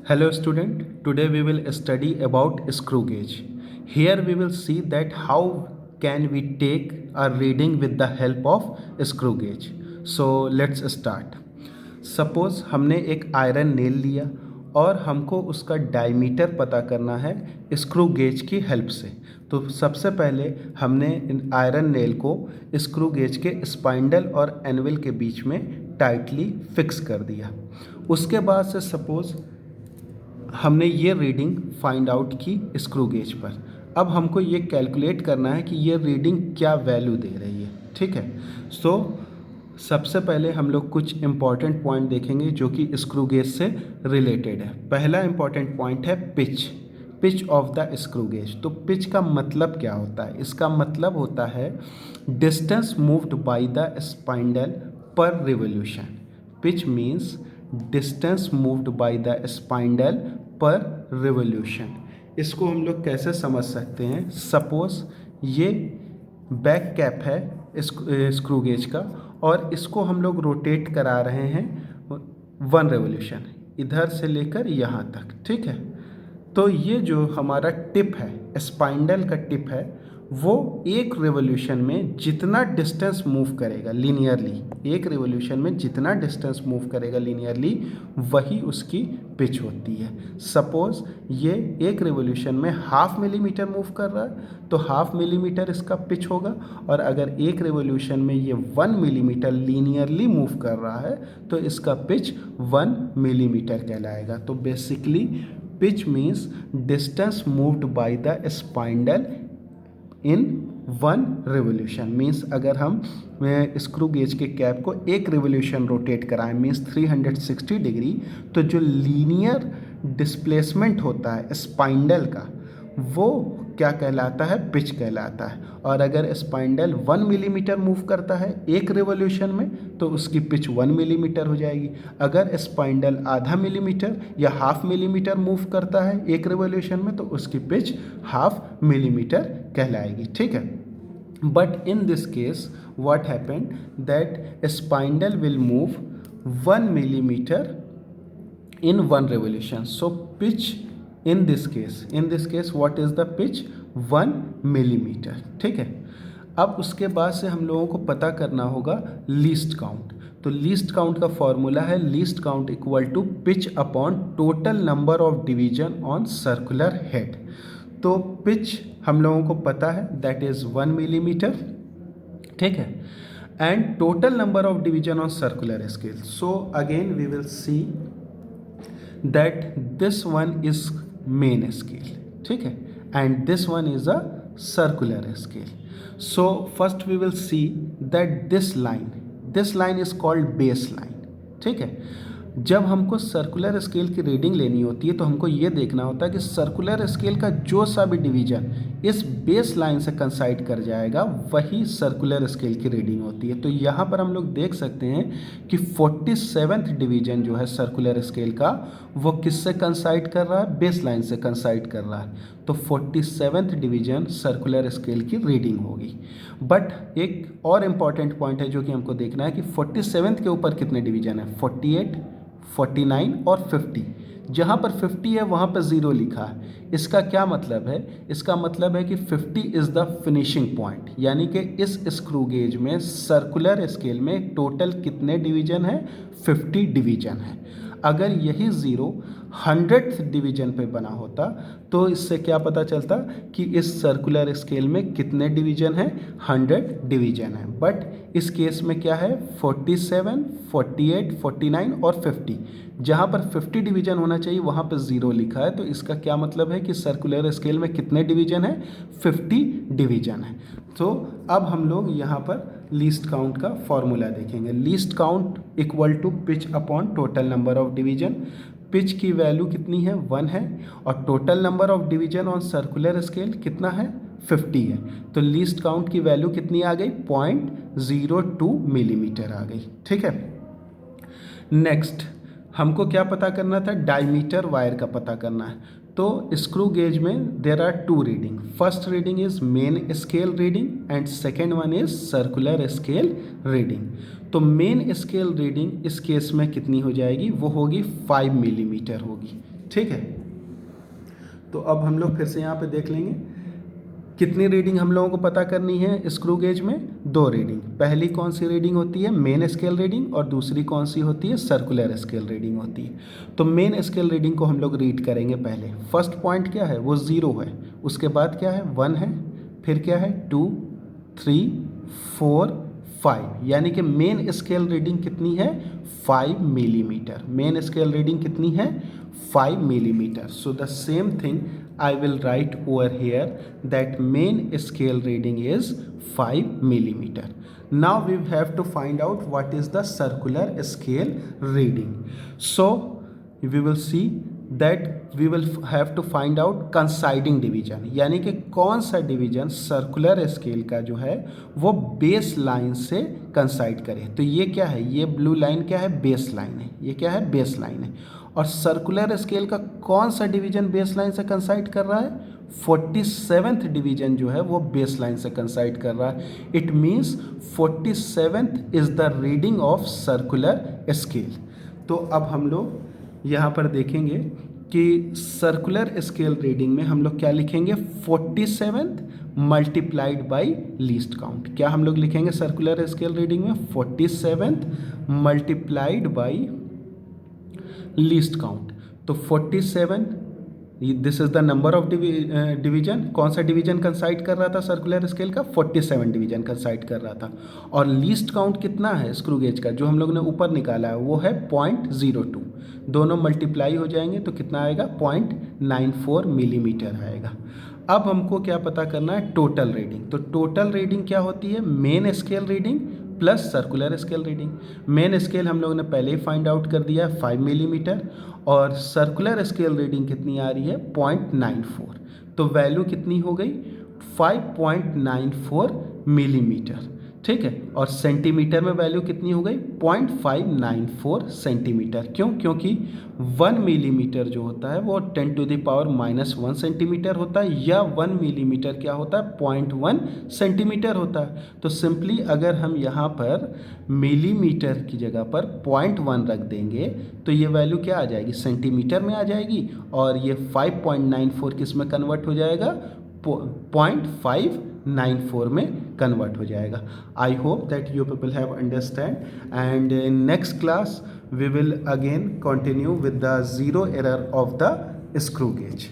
Hello student, today we will study about screw gauge. Here we will see that how can we take a reading with the help of screw gauge. So let's start. Suppose हमने एक iron nail लिया और हमको उसका diameter पता करना है screw gauge की हेल्प से। तो सबसे पहले हमने आयरन नेल को स्क्रू गेज के स्पाइंडल और एनविल के बीच में टाइटली फिक्स कर दिया। उसके बाद से सपोज़ हमने ये रीडिंग फाइंड आउट की स्क्रू गेज पर। अब हमको ये कैलकुलेट करना है कि ये रीडिंग क्या वैल्यू दे रही है। ठीक है, सो सबसे पहले हम लोग कुछ इम्पॉर्टेंट पॉइंट देखेंगे जो कि स्क्रू गेज से रिलेटेड है। पहला इम्पॉर्टेंट पॉइंट है pitch of the screw gauge. तो पिच का मतलब क्या होता है? इसका मतलब होता है distance moved by the spindle per revolution. Pitch means distance moved by the spindle per revolution. इसको हम लोग कैसे समझ सकते हैं? सपोज ये बैक कैप है स्क्रू गेज का और इसको हम लोग रोटेट करा रहे हैं 1 रिवोल्यूशन, इधर से लेकर यहाँ तक। ठीक है, तो ये जो हमारा टिप है, स्पाइंडल का टिप है, वो एक रिवोल्यूशन में जितना डिस्टेंस मूव करेगा लीनियरली, एक रिवोल्यूशन में जितना डिस्टेंस मूव करेगा लीनियरली, वही उसकी पिच होती है। सपोज ये एक रिवोल्यूशन में 0.5 मिलीमीटर मूव कर रहा है तो 0.5 मिलीमीटर इसका पिच होगा, और अगर एक रिवोल्यूशन में ये 1 मिलीमीटर लीनियरली मूव कर रहा है तो इसका पिच 1 मिलीमीटर कहलाएगा। तो basically pitch means distance moved by the spindle in 1 revolution. Means अगर हम स्क्रू गेज के कैप को एक रिवोल्यूशन रोटेट कराएं मीन्स 360 डिग्री, तो जो लीनियर डिस्प्लेसमेंट होता है स्पाइंडल का वो क्या कहलाता है? पिच कहलाता है। और अगर स्पाइंडल 1 मिलीमीटर मूव करता है एक रिवोल्यूशन में तो उसकी पिच 1 मिलीमीटर हो जाएगी। अगर स्पाइंडल आधा मिलीमीटर या 0.5 मिलीमीटर मूव करता है एक रिवोल्यूशन में तो उसकी पिच 0.5 मिलीमीटर कहलाएगी। ठीक है, but in this case what happened that spindle will move 1 millimeter in 1 revolution. So pitch in this case what is the pitch? 1 millimeter. ठीक है, अब उसके बाद से हम लोगों को पता करना होगा लीस्ट काउंट। तो लीस्ट काउंट का फॉर्मूला है least count equal to pitch upon total number of division on circular head. तो पिच हम लोगों को पता है दैट इज 1 मिलीमीटर। ठीक है, and total number of division on circular scale. So again we will see that this one is main scale. ठीक है, and this one is a circular scale. So first we will see that this line is called base line. ठीक है, जब हमको circular scale की reading लेनी होती है तो हमको ये देखना होता है कि सर्कुलर स्केल का जो सा भी डिवीजन इस बेस लाइन से कंसाइड कर जाएगा वही सर्कुलर स्केल की रीडिंग होती है। तो यहाँ पर हम लोग देख सकते हैं कि 47th डिवीजन जो है सर्कुलर स्केल का वो किससे कंसाइड कर रहा है? बेस लाइन से कंसाइड कर रहा है। तो 47th डिवीजन सर्कुलर स्केल की रीडिंग होगी। बट एक और इम्पॉर्टेंट पॉइंट है जो कि हमको देखना है कि 47th के ऊपर कितने डिवीजन है? 48, 49 और 50। जहाँ पर 50 है वहाँ पर 0 लिखा है। इसका क्या मतलब है? इसका मतलब है कि 50 इज़ द फिनिशिंग पॉइंट, यानी कि इस स्क्रू गेज में सर्कुलर स्केल में टोटल कितने डिवीजन है? 50 डिवीजन है। अगर यही 0 100th डिवीजन पे बना होता तो इससे क्या पता चलता कि इस सर्कुलर स्केल में कितने डिवीजन है? 100 डिवीजन है। बट इस केस में क्या है? 47, 48, 49 और 50। जहाँ पर 50 डिवीजन होना चाहिए वहाँ पर 0 लिखा है, तो इसका क्या मतलब है कि सर्कुलर स्केल में कितने डिवीजन है? 50 डिवीजन है। तो अब हम लोग यहाँ पर लीस्ट काउंट का फॉर्मूला देखेंगे। Least count equal to pitch upon total number of division. Pitch की वैल्यू कितनी है? 1 है, और total number of division on circular scale कितना है? 50 है। तो लीस्ट काउंट की वैल्यू कितनी आ गई? 0.02 मिलीमीटर आ गई। ठीक है, नेक्स्ट हमको क्या पता करना था? डायमीटर वायर का पता करना है। तो स्क्रू गेज में there are 2 reading. First reading is main scale reading and second one is circular scale reading. तो मेन स्केल रीडिंग इस केस में कितनी हो जाएगी? वो होगी 5 मिलीमीटर होगी। ठीक है। तो अब हम लोग फिर से यहाँ पे देख लेंगे कितनी रीडिंग हम लोगों को पता करनी है स्क्रू गेज में। 2 रीडिंग। पहली कौन सी रीडिंग होती है, मेन स्केल रीडिंग, और दूसरी कौन सी होती है, सर्कुलर स्केल रीडिंग होती है। तो मेन स्केल रीडिंग को हम लोग रीड करेंगे पहले। फर्स्ट पॉइंट क्या है, वो 0 है। उसके बाद क्या है, 1 है। फिर क्या है, 2, 3, 4, 5, यानी कि मेन स्केल रीडिंग कितनी है, 5 मिलीमीटर। मेन स्केल रीडिंग कितनी है, 5 millimeter. So the same thing I will write over here that main scale reading is 5 millimeter. Now we have to find out what is the circular scale reading. So we will see that we will have to find out coinciding division, यानी कि कौन सा division circular scale का जो है वो base line से कंसाइड करे। तो ये क्या है, ये ब्लू लाइन क्या है, बेस लाइन है। ये क्या है, बेस लाइन है। और सर्कुलर स्केल का कौन सा डिवीजन बेस लाइन से कंसाइड कर रहा है, 47th डिवीजन जो है वो बेस लाइन से कंसाइड कर रहा है। It means 47th is the reading of circular scale. तो अब हम लोग यहाँ पर देखेंगे कि सर्कुलर स्केल रीडिंग में हम लोग क्या लिखेंगे, 47th multiplied by least count. क्या हम लोग लिखेंगे सर्कुलर स्केल रीडिंग में, 47th multiplied by least count. तो 47, this is the number of division. कौन सा डिवीजन कंसाइड कर रहा था सर्कुलर स्केल का, 47 डिवीजन कंसाइड कर रहा था। और लीस्ट काउंट कितना है स्क्रू गेज का, जो हम लोग ने ऊपर निकाला है वो है 0.02। दोनों मल्टीप्लाई हो जाएंगे तो कितना आएगा, 0.94 मिलीमीटर आएगा। अब हमको क्या पता करना है, टोटल रीडिंग। तो टोटल रीडिंग क्या होती है, main scale reading plus circular scale reading. Main scale हम लोगों ने पहले ही फाइंड आउट कर दिया है 5 मिलीमीटर, और सर्कुलर स्केल रीडिंग कितनी आ रही है, 0.94। तो वैल्यू कितनी हो गई, 5.94 मिलीमीटर। ठीक है। और सेंटीमीटर में वैल्यू कितनी हो गई, 0.594 सेंटीमीटर। क्यों, क्योंकि 1 मिलीमीटर जो होता है वो 10⁻⁻1 सेंटीमीटर होता है, या 1 मिलीमीटर क्या होता है, 0.1 सेंटीमीटर होता है। तो सिंपली अगर हम यहाँ पर मिलीमीटर की जगह पर 0.1 रख देंगे तो ये वैल्यू क्या आ जाएगी, सेंटीमीटर में आ जाएगी। और ये 5.94 किस में कन्वर्ट हो जाएगा, 0.594 में कन्वर्ट हो जाएगा। I hope that you people have understand, and in next class we will again continue with the zero error of the screw gauge.